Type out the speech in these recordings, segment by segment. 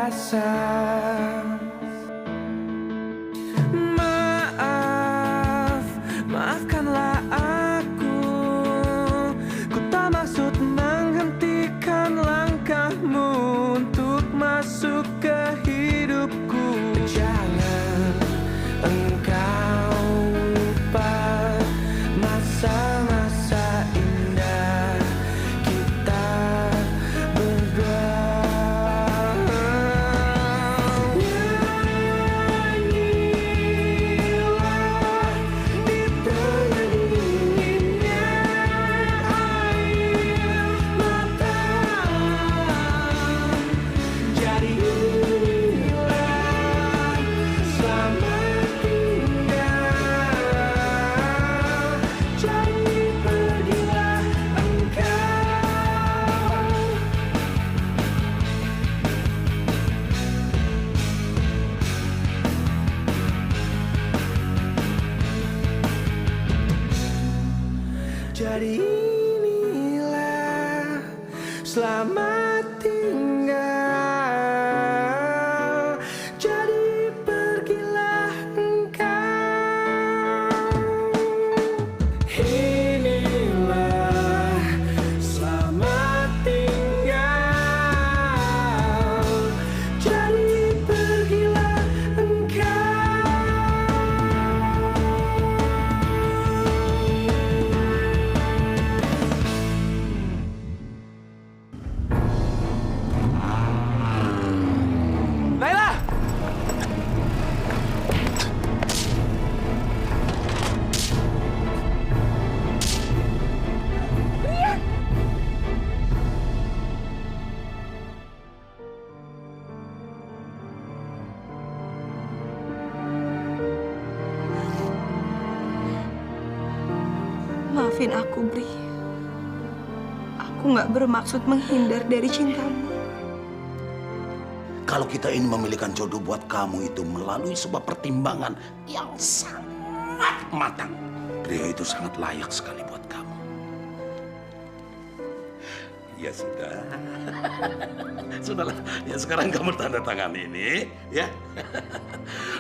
rasa. Maaf, maafkanlah aku. Ku tak maksud menghentikan langkahmu untuk masuk ke hidupku. Jangan engkau lupa masa-masa indah kita berdua. Nyanyilah di tengah dinginnya air mata. Jadi inilah selamat tinggal. Jadi pergilah engkau. Jadi inilah selamat tinggal. Jadi pergilah engkau. Inilah selamat tinggal. Jadi pergilah engkau. Naila! Maafin aku, Bri. Aku nggak bermaksud menghindar dari cintamu. Kalau kita ingin memilihkan jodoh buat kamu itu melalui sebuah pertimbangan yang sangat matang. Pria itu sangat layak sekali buat kamu. Ya sudah. Sudahlah. Ya sekarang kamu tanda tangan ini, ya.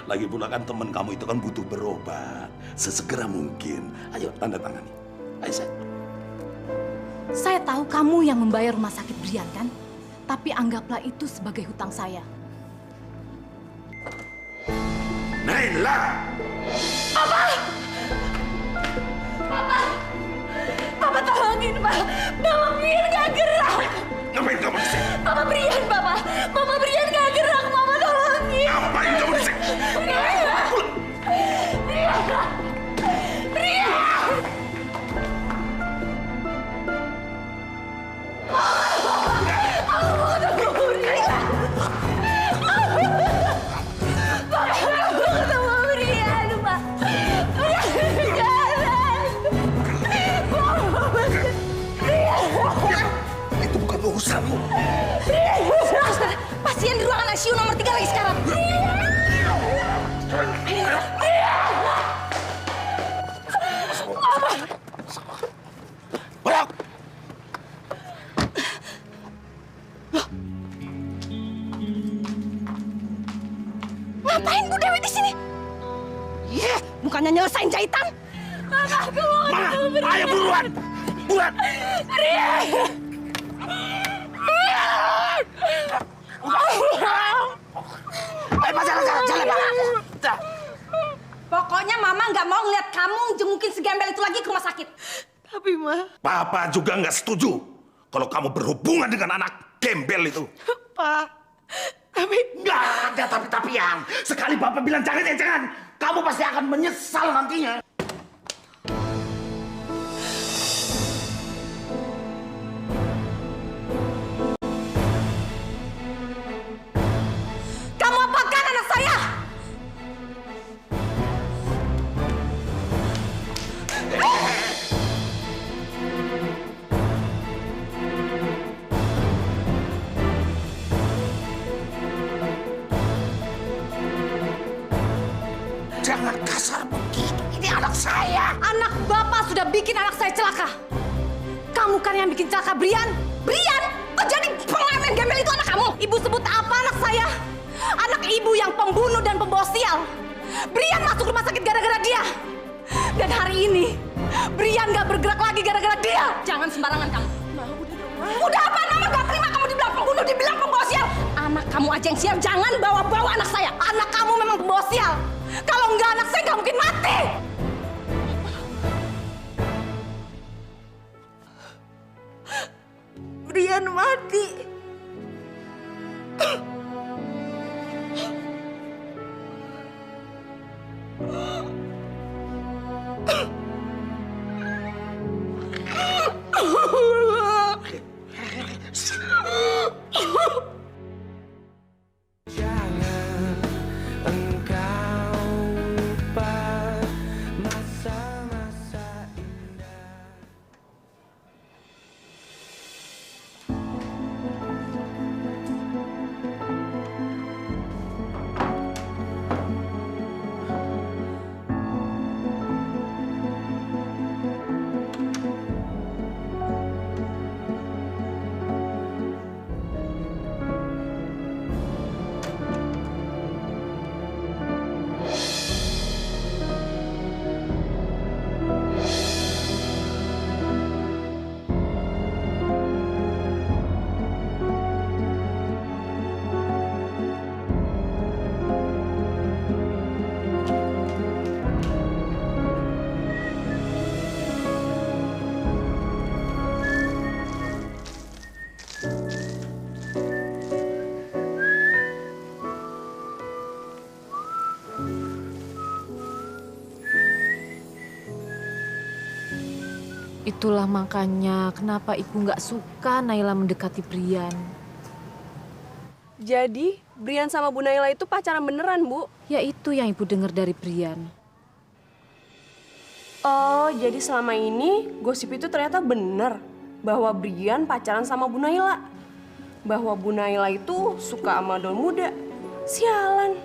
Lagi pula kan teman kamu itu kan butuh berobat. Sesegera mungkin. Ayo tanda tangani. Ayo, saya. Saya tahu kamu yang membayar rumah sakit Brian kan? Tapi anggaplah itu sebagai hutang saya. Naila! Papa tolongin, Pak. Mama Brian gak gerak. Ngapain kamu di sini? Mama Brian, Papa. Mama Brian gak gerak. Mama tolongin. Ngapain kamu di sini? Brian! Brian! Brian! Aku mau ketemu Brian. Aku ketemu Brian, Pak. Jangan. Itu bukan urusanmu. Suster, pasien di ruangan ICU nomor 3 lagi sekarang. Bolak! Ngapain Bu Dewi di sini? Iya, bukannya nyelesain jahitan. Mama, aku mau ketemu Brian. Ayo buruan! Buruan! Brian! Ayo, Pak, jalan, Pak. Pokoknya Mama nggak mau ngeliat kamu jengukin si gembel itu lagi ke rumah sakit. Tapi, Ma, Papa juga nggak setuju kalau kamu berhubungan dengan anak gembel itu. Pak, tapi Nggak ada tapi-tapian. Sekali Papa bilang jangan, ya jangan. Kamu pasti akan menyesal nantinya. Kamu apakan anak saya? Jangan kasar begitu. Ini anak saya. Anak Bapak sudah bikin anak saya celaka. Kamu kan yang bikin celaka Brian? Brian? Kok jadi pengamen gembel itu anak kamu? Ibu sebut apa anak saya? pembunuh dan pembawa sial. Brian masuk rumah sakit gara-gara dia. Dan hari ini, Brian gak bergerak lagi gara-gara dia. Jangan sembarangan kamu. Udah apa? Mama gak terima kamu dibilang pembunuh, dibilang pembawa sial. Anak kamu aja yang sial, jangan bawa-bawa anak saya. Anak kamu memang pembawa sial. Kalau enggak anak saya gak mungkin mati. Brian mati. Jangan engkau lupa masa-masa indah. Itulah makanya kenapa ibu nggak suka Naila mendekati Brian. Jadi, Brian sama Bu Naila itu pacaran beneran, Bu? Ya itu yang ibu dengar dari Brian. Oh, jadi selama ini gosip itu ternyata bener. Bahwa Brian pacaran sama Bu Naila. Bahwa Bu Naila itu suka sama Don muda. Sialan.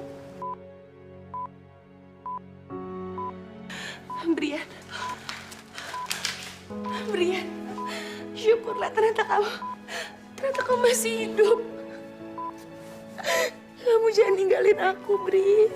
Brian. Brian. Syukurlah ternyata kamu masih hidup. Kamu jangan ninggalin aku, Bri.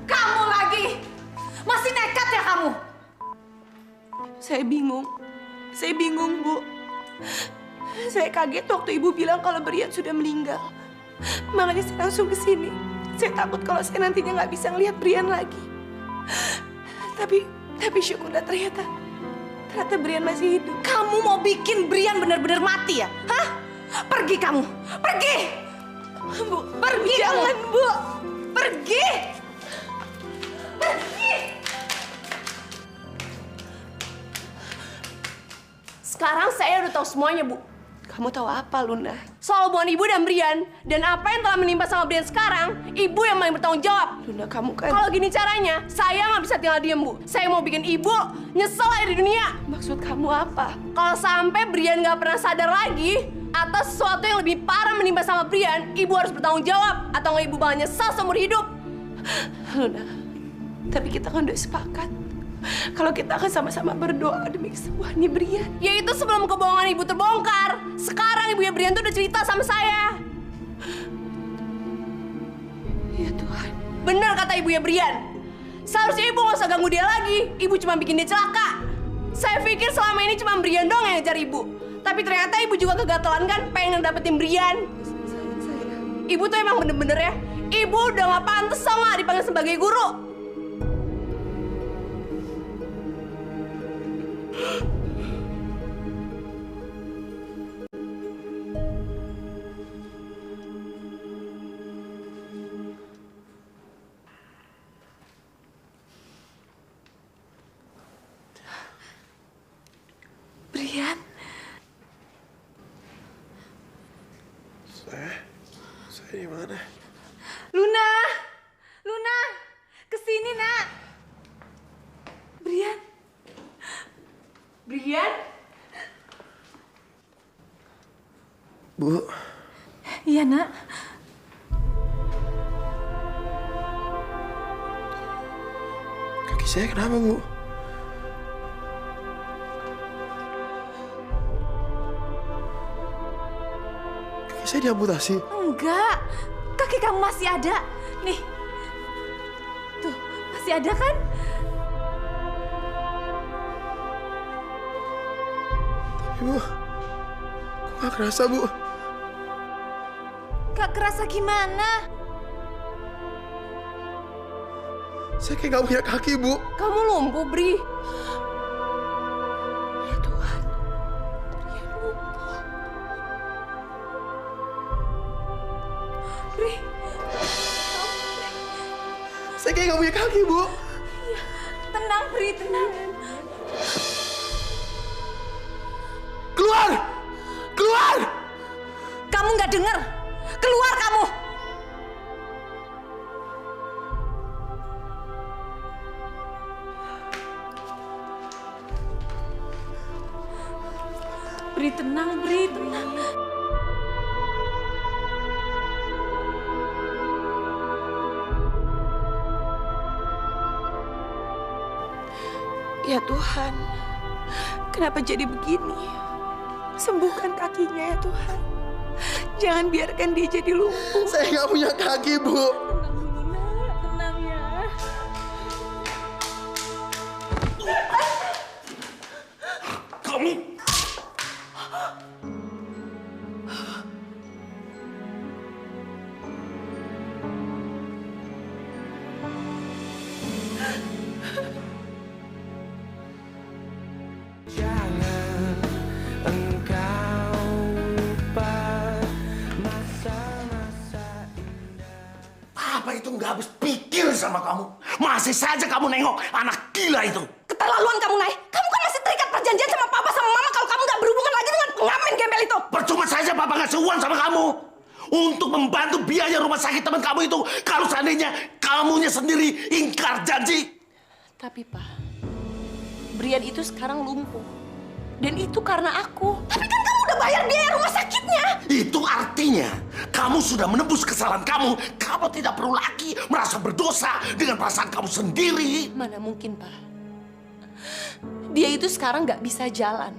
Kamu lagi! Masih nekat ya kamu? Saya bingung, Bu. Saya kaget waktu Ibu bilang kalau Brian sudah meninggal. Makanya saya langsung ke sini. Saya takut kalau saya nantinya nggak bisa ngelihat Brian lagi. Tapi syukurlah ternyata Brian masih hidup. Kamu mau bikin Brian benar-benar mati ya? Hah? Pergi kamu! Pergi! Bu, Pergi jangan, kamu! Bu. Pergi! Pergi! Sekarang saya udah tahu semuanya, Bu. Kamu tahu apa, Luna? Soal hubungan Ibu dan Brian. Dan apa yang telah menimpa sama Brian sekarang, Ibu yang paling bertanggung jawab. Luna, kamu kan... Kalau gini caranya, saya nggak bisa tinggal diem, Bu. Saya mau bikin Ibu nyesel aja di dunia. Maksud kamu apa? Kalau sampai Brian nggak pernah sadar lagi atas sesuatu yang lebih parah menimpa sama Brian, Ibu harus bertanggung jawab. Atau nggak Ibu bakal nyesel seumur hidup. Luna, tapi kita kan udah sepakat kalau kita akan sama-sama berdoa demi kesembuhannya Brian. Ya itu sebelum kebohongan Ibu terbongkar. Sekarang ibunya Brian tuh udah cerita sama saya. Ya Tuhan. Benar kata ibunya Brian. Seharusnya Ibu nggak usah ganggu dia lagi. Ibu cuma bikin dia celaka. Saya pikir selama ini cuma Brian dong yang ngejar Ibu. Tapi ternyata Ibu juga kegatelan kan pengen dapetin Brian. Ibu tuh emang bener-bener ya. Ibu udah nggak pantas tau nggak dipanggil sebagai guru. Brian. Saya di mana? Luna! Luna! Kesini, Nak! Brian. Brian? Bu, Iya, Nak. Kaki saya kenapa, Bu? Kaki saya diamputasi. Enggak, kaki kamu masih ada. Nih, tuh masih ada kan? Tapi, Bu, kok nggak kerasa, Bu? Gak kerasa gimana? Saya kayak nggak punya kaki, Bu. Kamu lumpuh, Bri. Ya Tuhan, Brian lumpuh. Bri, Saya kayak nggak punya kaki, Bu. Tenang, Bri, tenang. Keluar! Keluar! Kamu nggak dengar? Keluar kamu! Bri, tenang, Bri, tenang. Ya Tuhan, kenapa jadi begini? Sembuhkan kakinya ya Tuhan. Jangan biarkan dia jadi lumpuh. Saya nggak punya kaki, Bu. Tenang ya. Kamu Jangan engkau lupa masa-masa apa itu nggak habis pikir sama kamu? Masih saja kamu nengok anak gila itu. Keterlaluan kamu, Nay. Kamu kan masih terikat perjanjian sama papa sama mama kalau kamu nggak berhubungan lagi dengan pengamen gembel itu. Percuma saja papa ngasih uang sama kamu untuk membantu biaya rumah sakit teman kamu itu. Kalau seandainya kamunya sendiri ingkar janji. tapi Pak, Brian itu sekarang lumpuh. Dan itu karena aku. Tapi kan kamu udah bayar biaya rumah sakitnya. Itu artinya kamu sudah menebus kesalahan kamu. Kamu tidak perlu lagi merasa berdosa dengan perasaan kamu sendiri. Mana mungkin, Pak? Dia itu sekarang nggak bisa jalan.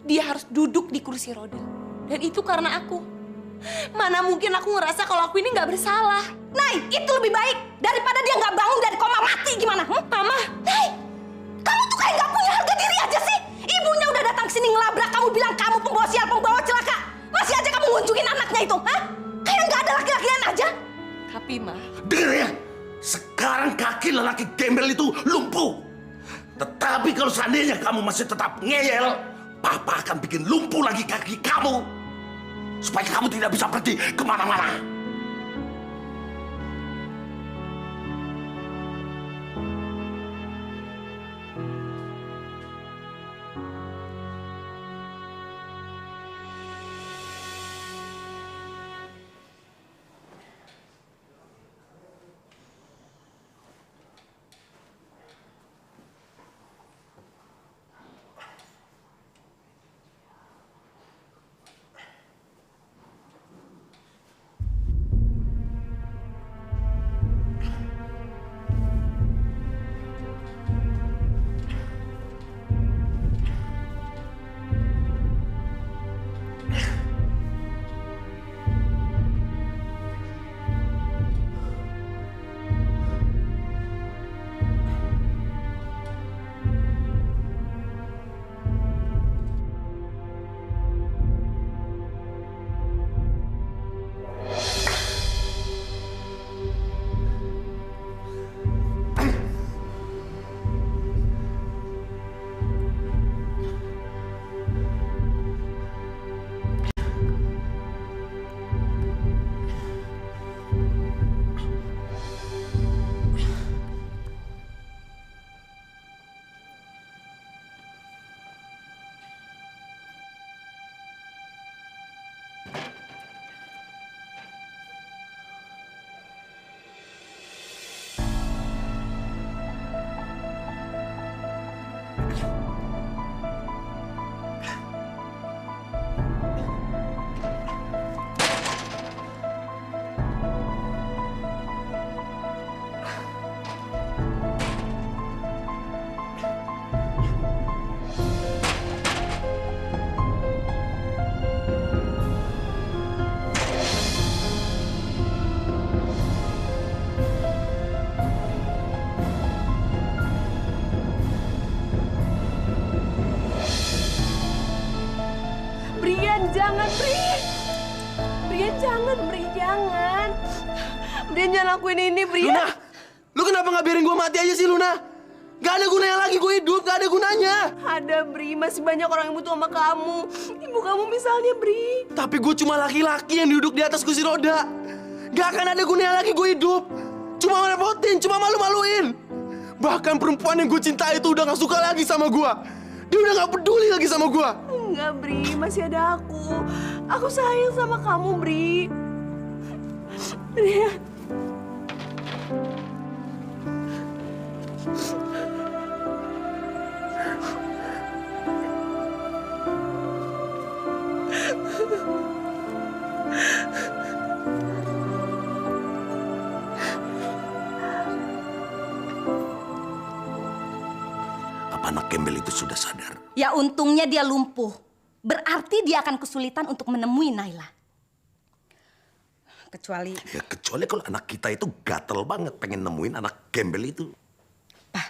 Dia harus duduk di kursi roda. Dan itu karena aku. Mana mungkin aku ngerasa kalau aku ini nggak bersalah. Nay, itu lebih baik daripada dia nggak bangun dari koma mati gimana? Mama, Nay, kamu tuh kayak nggak punya harga diri aja sih. Ibunya udah datang sini ngelabrak kamu, bilang kamu pembawa sial, pembawa celaka. Masih aja kamu ngunjungin anaknya itu, hah? Kayak nggak ada laki-laki lain aja. tapi Ma, Dengar ya, sekarang kaki lelaki gembel itu lumpuh. Tetapi kalau seandainya kamu masih tetap ngeyel, papa akan bikin lumpuh lagi kaki kamu. Supaya kamu tidak bisa pergi kemana-mana. Brian jangan, jangan. Brian jangan lakuin ini, Brian. Luna, lu kenapa nggak biarin gue mati aja sih, Luna? Gak ada gunanya lagi gue hidup, gak ada gunanya. Ada, Bri. Masih banyak orang yang butuh sama kamu. Ibu kamu misalnya, Bri. Tapi gue cuma laki-laki yang duduk di atas kursi roda. Gak akan ada gunanya lagi gue hidup. Cuma merepotin, cuma malu-maluin. Bahkan perempuan yang gue cintai itu udah gak suka lagi sama gue. Dia udah gak peduli lagi sama gue. Enggak, Bri. Masih ada aku. Aku sayang sama kamu, Bri. Brian. Apa anak gembel itu sudah sadar? Ya untungnya dia lumpuh. Berarti dia akan kesulitan untuk menemui Naila. Kecuali... Ya kecuali kalau anak kita itu gatel banget pengen nemuin anak gembel itu. Pak,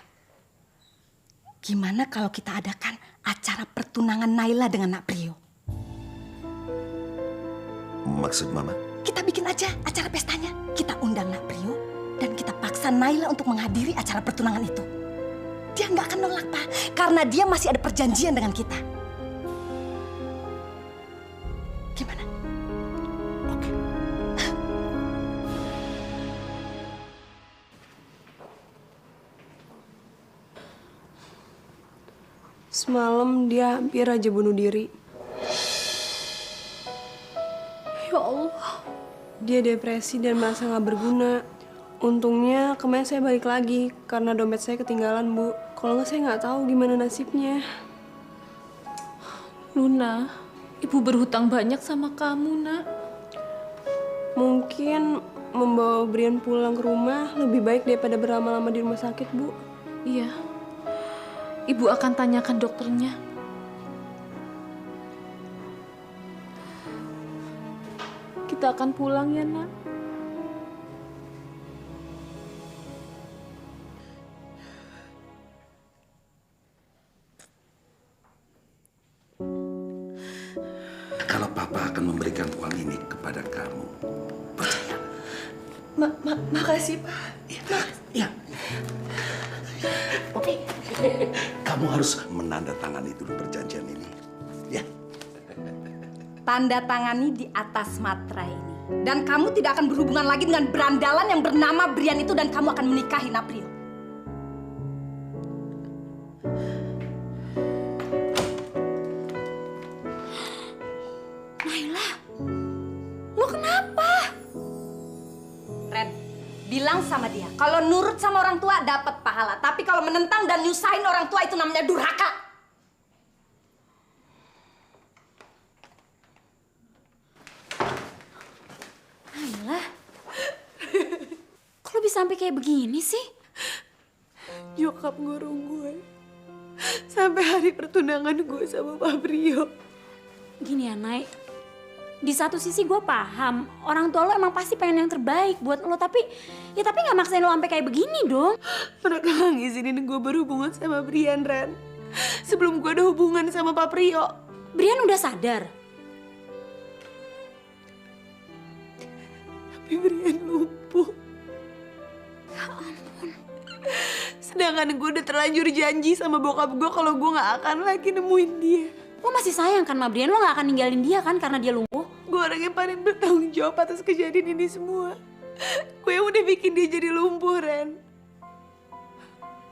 gimana kalau kita adakan acara pertunangan Naila dengan Nak Prio? Maksud Mama? Kita bikin aja acara pestanya. Kita undang Nak Prio dan kita paksa Naila untuk menghadiri acara pertunangan itu. Dia nggak akan nolak, Pak. Karena dia masih ada perjanjian dengan kita. Gimana? Oke. Semalam dia hampir aja bunuh diri. Ya Allah. Dia depresi dan merasa nggak berguna. Untungnya kemarin saya balik lagi karena dompet saya ketinggalan, Bu. Kalau nggak saya nggak tahu gimana nasibnya. Luna, ibu berhutang banyak sama kamu, Nak. Mungkin membawa Brian pulang ke rumah lebih baik daripada berlama-lama di rumah sakit, Bu. Iya. Ibu akan tanyakan dokternya. Kita akan pulang ya, Nak. Kalau Papa akan memberikan uang ini kepada kamu, percaya. Makasih, Pak. Ya. Oke. Kamu harus menandatangani dulu perjanjian ini. Ya. Tanda tangani di atas materai ini. Dan kamu tidak akan berhubungan lagi dengan berandalan yang bernama Brian itu dan kamu akan menikahi Naprio. Naila, lo kenapa? Ren, bilang sama dia, kalau nurut sama orang tua dapat pahala. Tapi kalau menentang dan nyusahin orang tua itu namanya durhaka. Naila, kok lo bisa sampai kayak begini sih? Nyokap ngurung gue. Sampai hari pertunangan gue sama Pak Brio. Gini ya, Nay. Di satu sisi gue paham, orang tua lo emang pasti pengen yang terbaik buat lo, tapi nggak maksain lo sampai kayak begini dong. Mereka nggak ngizinin gue berhubungan sama Brian, Ren. Sebelum gue ada hubungan sama Pak Brio. Brian udah sadar. Tapi Brian lumpuh. Ya ampun. Sedangkan gue udah terlanjur janji sama bokap gue kalau gue nggak akan lagi nemuin dia. Lo masih sayang kan sama Brian? Lo nggak akan ninggalin dia kan karena dia lumpuh? Gue orang yang paling bertanggung jawab atas kejadian ini semua. Gue yang udah bikin dia jadi lumpuh, Ren.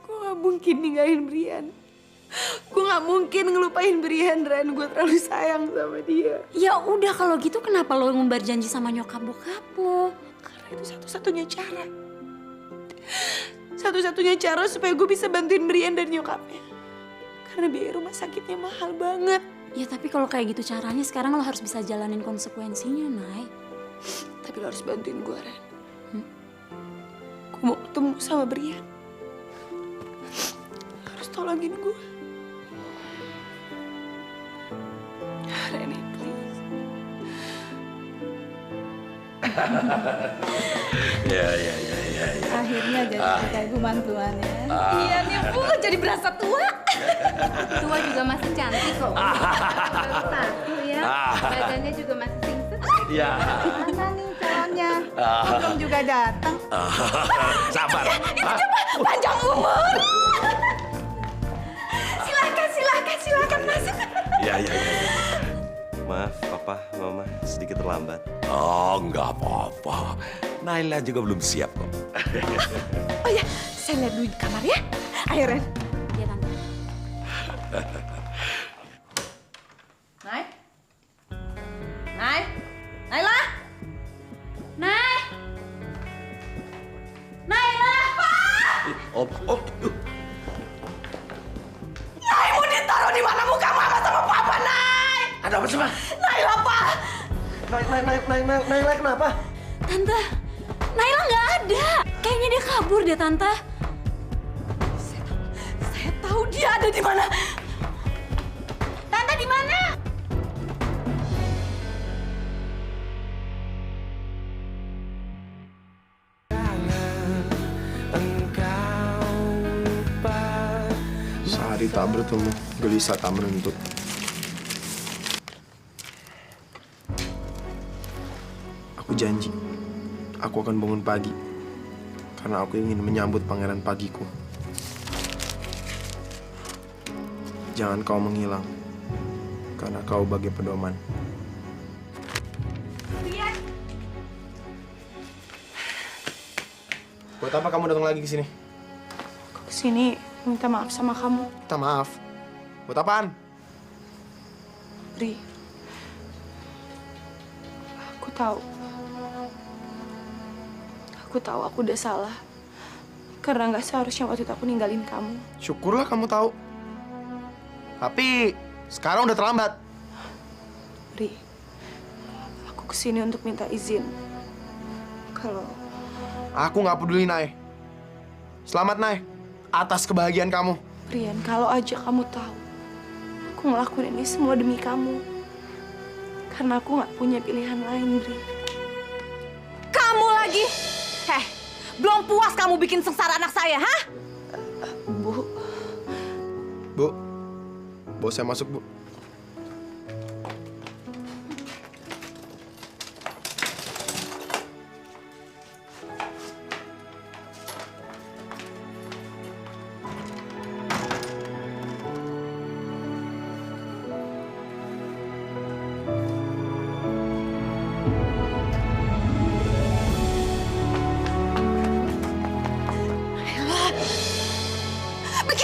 Gue gak mungkin ninggalin Brian. Gue gak mungkin ngelupain Brian, Ren. Gue terlalu sayang sama dia. Ya udah kalau gitu kenapa lo ngumbar janji sama nyokap bokap lo? Karena itu satu-satunya cara. Satu-satunya cara supaya gue bisa bantuin Brian dan nyokapnya. Karena biaya rumah sakitnya mahal banget. Ya tapi kalau kayak gitu caranya sekarang lo harus bisa jalanin konsekuensinya, Nay. Tapi lo harus bantuin gue, Ren. Gue mau ketemu sama Brian. Harus tolongin gue. Reni, please. Ya. Akhirnya jadi kita ibu mantuannya. Iya nih Bu, jadi berasa tua. Tua juga masih cantik kok. Satu ya. Badannya juga masih singset. Ya. Mana nih calonnya? Belum juga datang. Sabar. Panjang umur. Silakan masuk. Ya. Maaf, Papa, Mama, sedikit terlambat. Oh, nggak apa-apa. Naila juga belum siap kok. Oh ya, saya lihat dulu di kamar ya. Ayo Ren. Iya tante. Nay? Nay? Naila? Nay! Naila! Oh. Nay mau ditaruh di mana muka mama sama papa, Nay? Ada apa sih, Ma? Naila, Pak. Naila kenapa? Tante, Naila nggak ada. Kayaknya dia kabur deh, Tante. Saya tahu dia ada di mana. Tante di mana? Sehari tak bertemu, gelisah tak menentu. Aku janji, aku akan bangun pagi. Karena aku ingin menyambut pangeran pagiku. Jangan kau menghilang, karena kau bagai pedoman. Buat apa kamu datang lagi ke sini? Aku kesini minta maaf sama kamu, Minta maaf. Buat apaan? Ri. Aku tahu. Aku udah salah. Karena nggak seharusnya waktu itu aku ninggalin kamu. Syukurlah kamu tahu. Tapi sekarang udah terlambat. Ri, aku kesini untuk minta izin. Kalau Aku nggak peduli, Nay. Selamat, Nay. Atas kebahagiaan kamu. Brian, kalau aja kamu tahu, aku ngelakuin ini semua demi kamu. Karena aku nggak punya pilihan lain, Bri. Kamu lagi? Belum puas kamu bikin sengsara anak saya, hah? Bu, Bu, bawa saya masuk, Bu.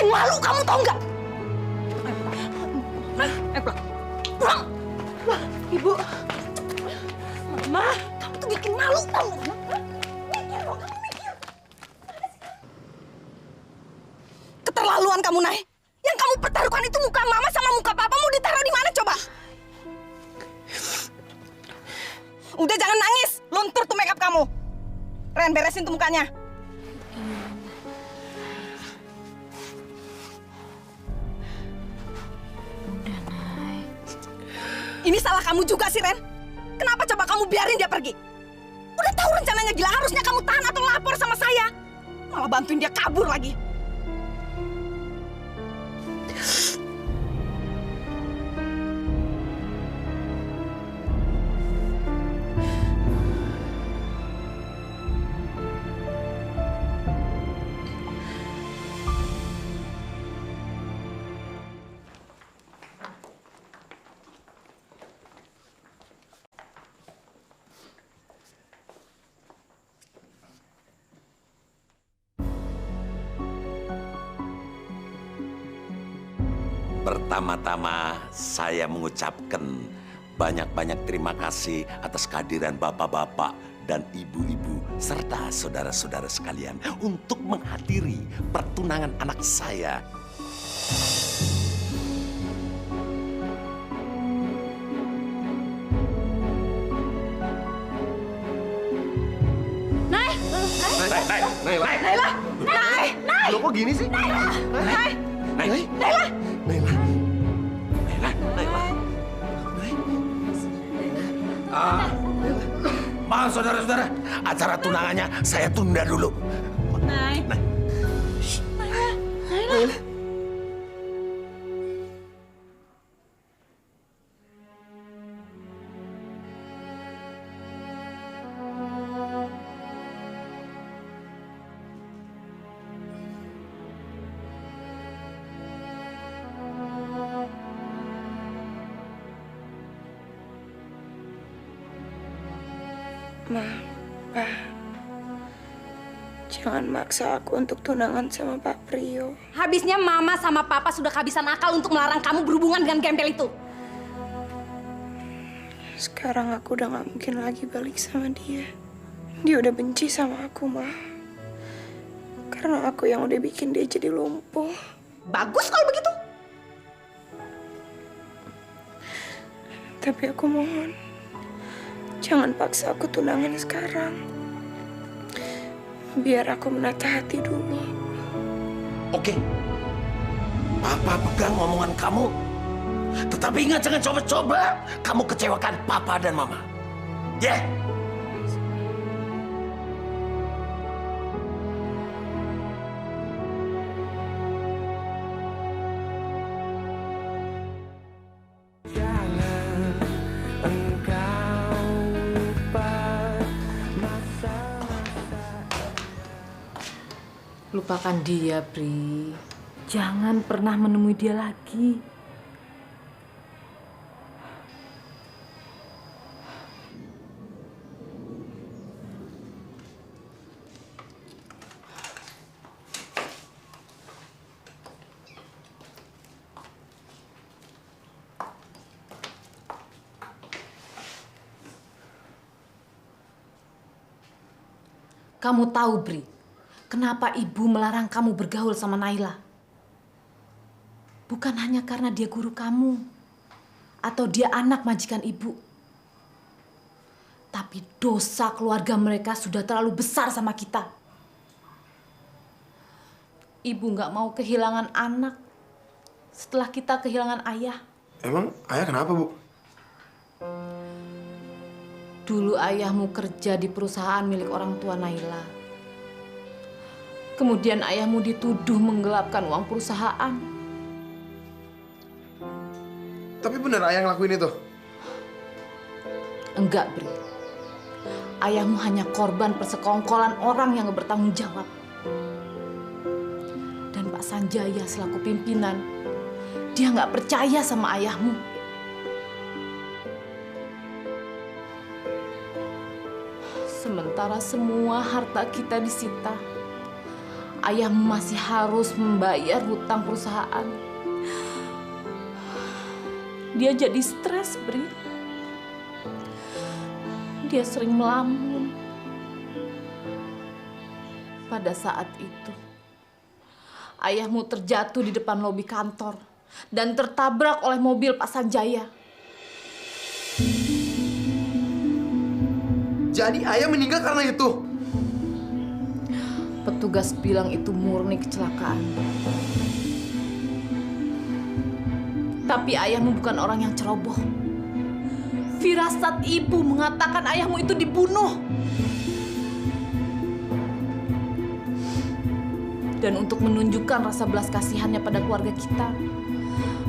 bikin malu kamu tau nggak? Pulang. Ibu. Mama, kamu tuh bikin malu tau nggak? Mikir dong, kamu mikir. Keterlaluan kamu, Nay. Yang kamu pertaruhkan itu muka mama sama muka papa mau ditaruh di mana coba? Udah jangan nangis, luntur tuh makeup kamu. Ren, beresin tuh mukanya. Ini salah kamu juga sih, Ren. Kenapa coba kamu biarin dia pergi? Udah tahu rencananya gila, harusnya kamu tahan atau lapor sama saya. Malah bantuin dia kabur lagi. Pertama-tama saya mengucapkan banyak-banyak terima kasih atas kehadiran bapak-bapak dan ibu-ibu serta saudara-saudara sekalian untuk menghadiri pertunangan anak saya. Lo kok gini sih? Maaf saudara-saudara, acara tunangannya saya tunda dulu. Ma, Pa, jangan maksa aku untuk tunangan sama Pak Prio. Habisnya Mama sama Papa sudah kehabisan akal untuk melarang kamu berhubungan dengan gembel itu. Sekarang aku udah gak mungkin lagi balik sama dia. Dia udah benci sama aku, Ma. Karena aku yang udah bikin dia jadi lumpuh. Bagus kalau begitu. Tapi aku mohon, jangan paksa aku tunangan sekarang. Biar aku menata hati dulu. Oke. Papa pegang omongan kamu. Tetapi ingat, jangan coba-coba kamu kecewakan Papa dan Mama. Ya? Yeah. Lupakan dia, Bri. Jangan pernah menemui dia lagi. Kamu tahu, Bri, kenapa ibu melarang kamu bergaul sama Naila? Bukan hanya karena dia guru kamu atau dia anak majikan ibu. Tapi dosa keluarga mereka sudah terlalu besar sama kita. Ibu nggak mau kehilangan anak setelah kita kehilangan ayah. Emang ayah kenapa, Bu? Dulu ayahmu kerja di perusahaan milik orang tua Naila. Kemudian ayahmu dituduh menggelapkan uang perusahaan. Tapi benar ayah ngelakuin itu? Enggak, Bri. Ayahmu hanya korban persekongkolan orang yang gak bertanggung jawab. Dan Pak Sanjaya selaku pimpinan, dia gak percaya sama ayahmu. Sementara semua harta kita disita, ayahmu masih harus membayar hutang perusahaan. Dia jadi stres, Bri. Dia sering melamun. Pada saat itu, ayahmu terjatuh di depan lobi kantor dan tertabrak oleh mobil Pak Sanjaya. Jadi ayah meninggal karena itu? Petugas bilang itu murni kecelakaan. Tapi ayahmu bukan orang yang ceroboh. Firasat ibu mengatakan ayahmu itu dibunuh. Dan untuk menunjukkan rasa belas kasihannya pada keluarga kita,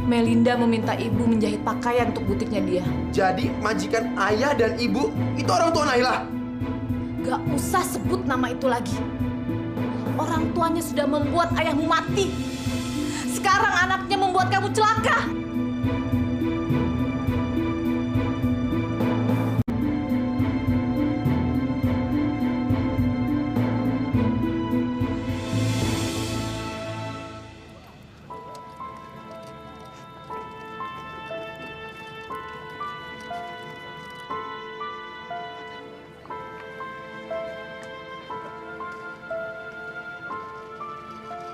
Melinda meminta ibu menjahit pakaian untuk butiknya dia. Jadi majikan ayah dan ibu itu orang tua Naila? Gak usah sebut nama itu lagi. Orang tuanya sudah membuat ayahmu mati. Sekarang anaknya membuat kamu celaka.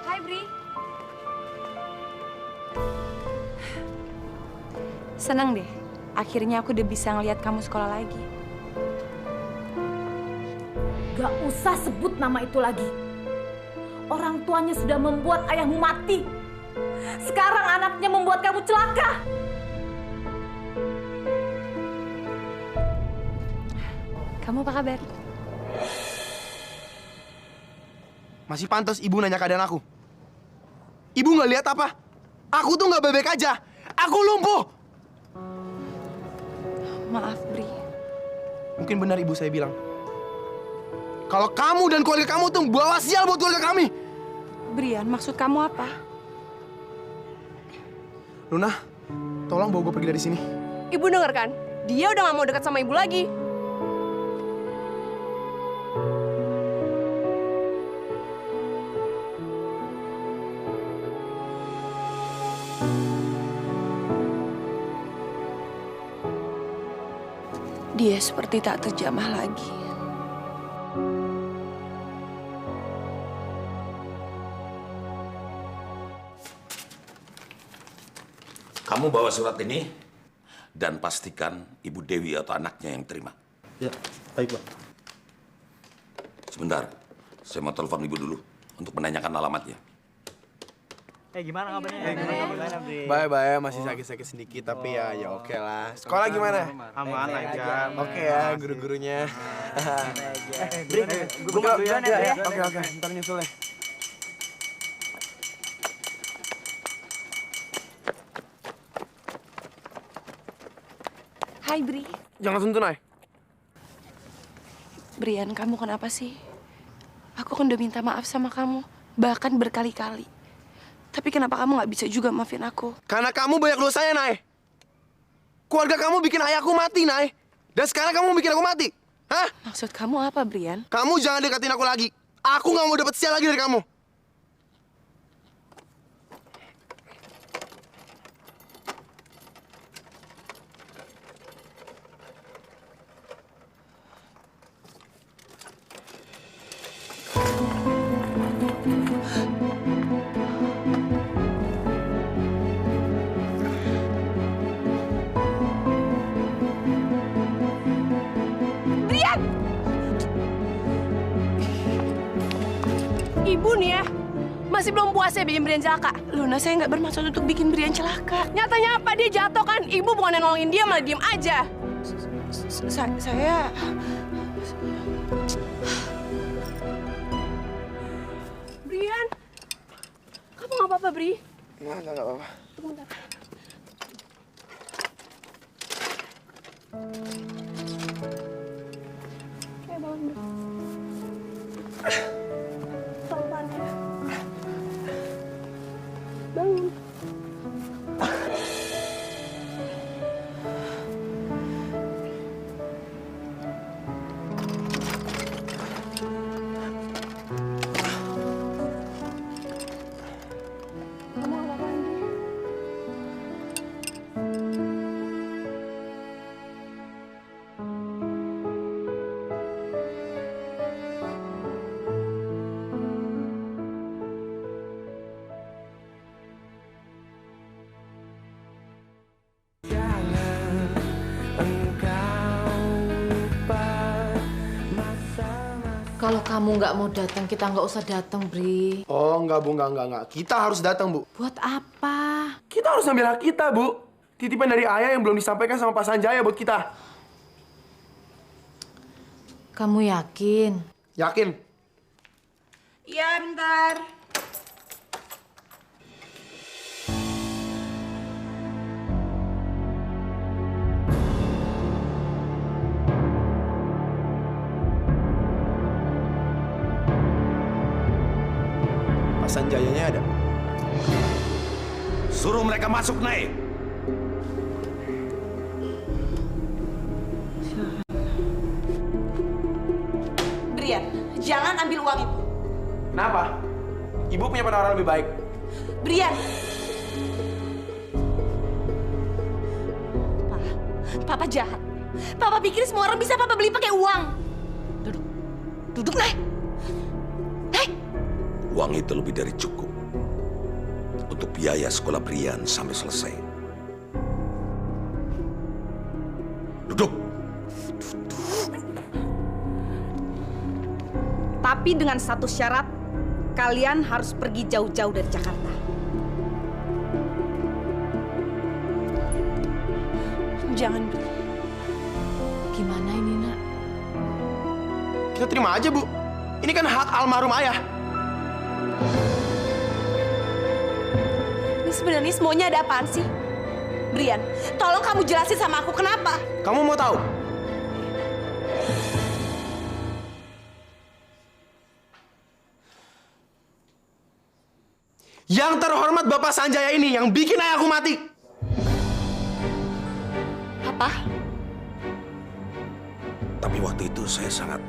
Hai, Bri. Senang deh. Akhirnya aku udah bisa ngeliat kamu sekolah lagi. Gak usah sebut nama itu lagi. Orang tuanya sudah membuat ayahmu mati. Sekarang anaknya membuat kamu celaka. Kamu apa kabar? Masih pantas ibu nanya keadaan aku. Ibu nggak lihat apa? Aku tuh nggak baik-baik aja. Aku lumpuh. Maaf, Bri. Mungkin benar ibu saya bilang. Kalau kamu dan keluarga kamu tuh bawa sial buat keluarga kami. Brian, maksud kamu apa? Luna, tolong bawa gue pergi dari sini. Ibu denger kan? Dia udah gak mau dekat sama ibu lagi. dia seperti tak terjamah lagi. Kamu bawa surat ini dan pastikan Ibu Dewi atau anaknya yang terima. Ya, baik Pak. Sebentar, saya mau telepon Ibu dulu untuk menanyakan alamatnya. Gimana kabarnya? Baik, masih sakit-sakit sedikit tapi ya oke lah. Sekolah gimana? Aman aja. Oke ya, guru-gurunya. Gue duluan ya. Oke, ntar nyusul ya. Hai, Bri. Jangan sentuh, Nay. Brian, kamu kenapa sih? Aku kan udah minta maaf sama kamu, bahkan berkali-kali. Tapi kenapa kamu nggak bisa juga maafin aku? Karena kamu banyak dosanya, Nay. Keluarga kamu bikin ayahku mati, Nay. Dan sekarang kamu bikin aku mati. Hah? Maksud kamu apa, Brian? Kamu jangan deketin aku lagi. Aku nggak mau dapet sial lagi dari kamu. Ibu nih ya, masih belum puas ya bikin Brian celaka. Luna, saya nggak bermaksud untuk bikin Brian celaka. Nyatanya apa? Dia jatuh kan? Ibu bukan yang nolongin dia, malah diem aja. Saya... Brian, kamu nggak apa-apa, Bri? Nggak apa-apa. Tunggu bentar. Kayak bangun, Bri. Pelan-pelan ya. Bangun. Kamu nggak apa-apa, Bri. Kalau kamu nggak mau datang, kita nggak usah datang, Bri. Oh, enggak, Bu. Enggak. Kita harus datang, Bu. Buat apa? Kita harus ambil hak kita, Bu. Titipan dari ayah yang belum disampaikan sama Pak Sanjaya buat kita. Kamu yakin? Yakin? Iya, bentar. Pak Sanjayanya ada. Suruh mereka masuk, Nay. Brian, jangan ambil uang itu. Kenapa? Ibu punya penawaran lebih baik. Brian! Papa jahat. Papa pikir semua orang bisa Papa beli pakai uang. Duduk, Nay. Nay! Uang itu lebih dari cukup untuk biaya sekolah Brian sampai selesai. Duduk. Tapi dengan satu syarat, kalian harus pergi jauh-jauh dari Jakarta. Jangan, Bri. Gimana ini, Nak? Kita terima aja, Bu. Ini kan hak almarhum ayah. Ini sebenarnya semuanya ada apaan sih? Brian, tolong kamu jelasin sama aku kenapa? Kamu mau tahu? Yang terhormat Bapak Sanjaya ini yang bikin ayahku mati. Apa? Tapi waktu itu saya sangat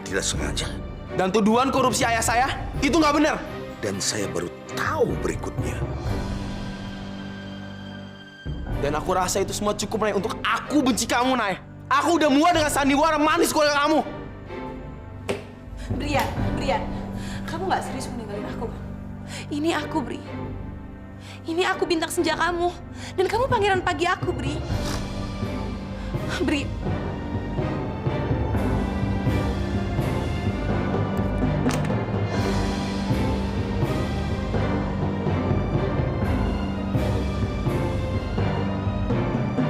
tidak sengaja. Dan tuduhan korupsi ayah saya itu nggak benar. Dan saya baru tahu berikutnya. Dan aku rasa itu semua cukup, Nay, untuk aku benci kamu, Nay. Aku udah muak dengan sandiwara manis keluarga kamu. Brian, kamu nggak serius meninggalin aku kan? Ini aku, Bri. Ini aku bintang senja kamu. Dan kamu pangeran pagi aku, Bri. Bri.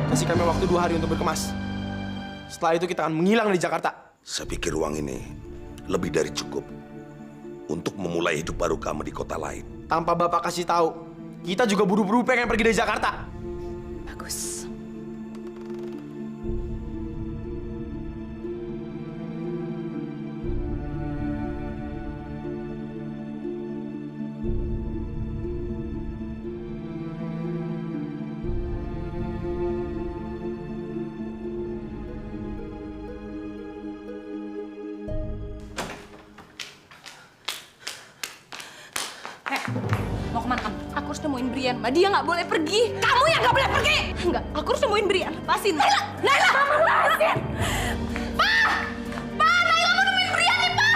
Kasih kami waktu 2 hari untuk berkemas. Setelah itu kita akan menghilang dari Jakarta. Saya pikir uang ini lebih dari cukup untuk memulai hidup baru kamu di kota lain. Tanpa Bapak kasih tahu, kita juga buru-buru pengen pergi dari Jakarta. Bagus. Mau kemana kamu? Aku harus nemuin Brian, Ma. Dia nggak boleh pergi. Kamu yang nggak boleh pergi. Enggak, aku harus nemuin Brian. Lepasin. Naila! Mama lepasin! Pa! Naila mau nemuin Brian nih, Pa!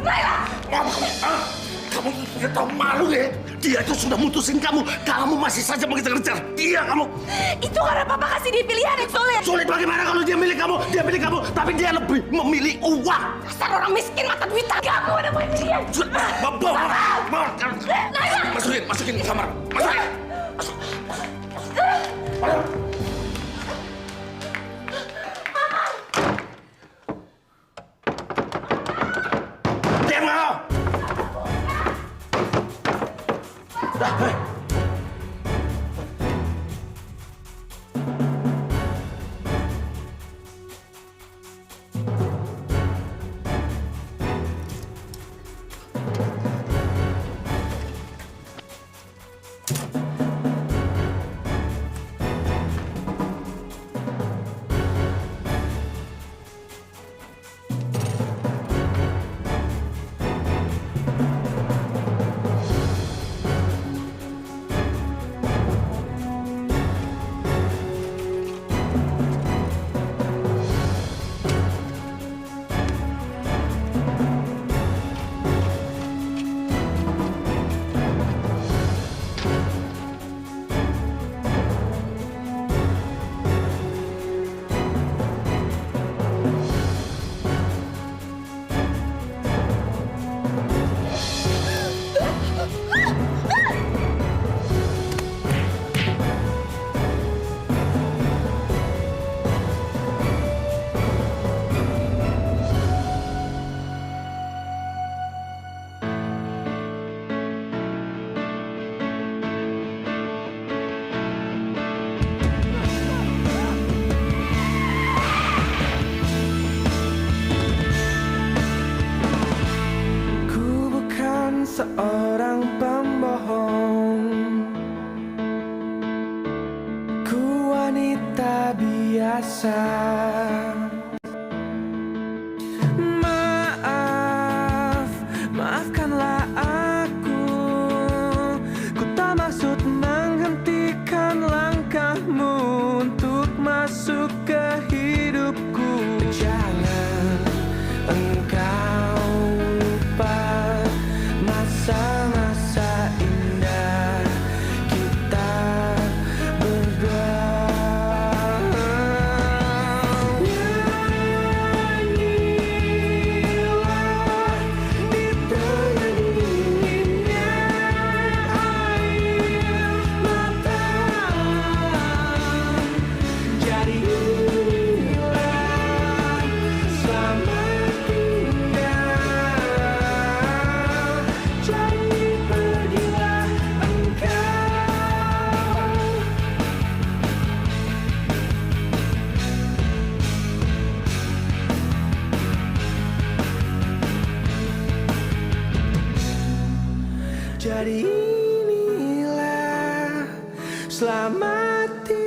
Naila! Kamu tidak tahu malu ya? Dia itu sudah mutusin kamu. Kamu masih saja mengejar-ngejar dia kamu. Itu karena Papa kasih dia pilihan yang sulit. Sulit bagaimana kalau dia milik kamu? Dia milik kamu, tapi dia lebih memilih uang. Dasar orang miskin mata duitan. Kamu ada main Brian. Masukin ke kamar. Masukin. Diam kau. Seorang pembohong, ku wanita biasa. Maafkanlah aku. Ku tak maksud menghentikan langkahmu untuk masuk ke hidupku. Jangan engkau lupa masa-masa indah kita berdua. Nyanyilah di tengah dinginnya air mata. Jadilah selamat tinggal. Jadi pergilah engkau. Jadi inilah selamat tinggal.